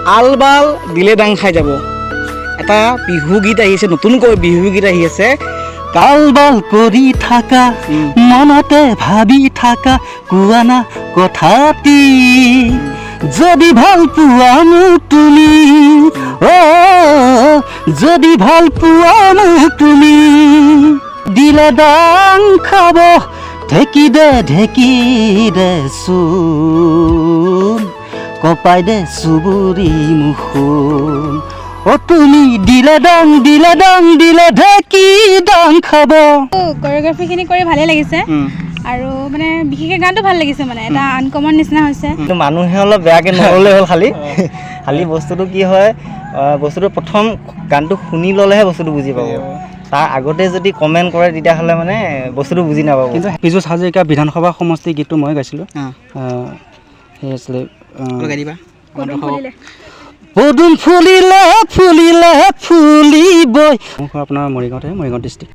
আলবাল দিলে ডাং খাই যাব এটা বিহু গীত আহিছে নতুনকৈ বিহু গীত আহি আছে কালবাল কৰি থাকা মনতে ভাবি থাকা কোৱানা কথাটি যদি ভাল পোৱা মোক তুমি যদি ভাল পোৱা মোক তুমি দিলে ডাং খাব ঢেকি দে চোন কপাই দে চুবুৰী মুখোন তুমি দিলে ডাং দিলে ঢেকি ডাং খাব কোৰিঅ'গ্ৰাফিখিনি কৰি ভালেই লাগিছে আৰু মানে বিশেষকৈ গানটো ভাল লাগিছে মানে এটা আনকমন নিচিনা হৈছে কিন্তু মানুহে অলপ বেয়াকৈ নল'লে হ'ল খালি বস্তুটো কি হয় বস্তুটো প্ৰথম গানটো শুনি ল'লেহে বস্তুটো বুজি পাব তাৰ আগতে যদি কমেণ্ট কৰে তেতিয়াহ'লে মানে বস্তুটো বুজি নাপাব কিন্তু পীযুষ হাজৰিকা বিধানসভা সমষ্টি গীতটো মই গাইছিলোঁ সেই আছিলে পদুম ফুলিলে ফুলিবই আপোনাৰ মৰিগাঁও ডিষ্ট্ৰিক্ট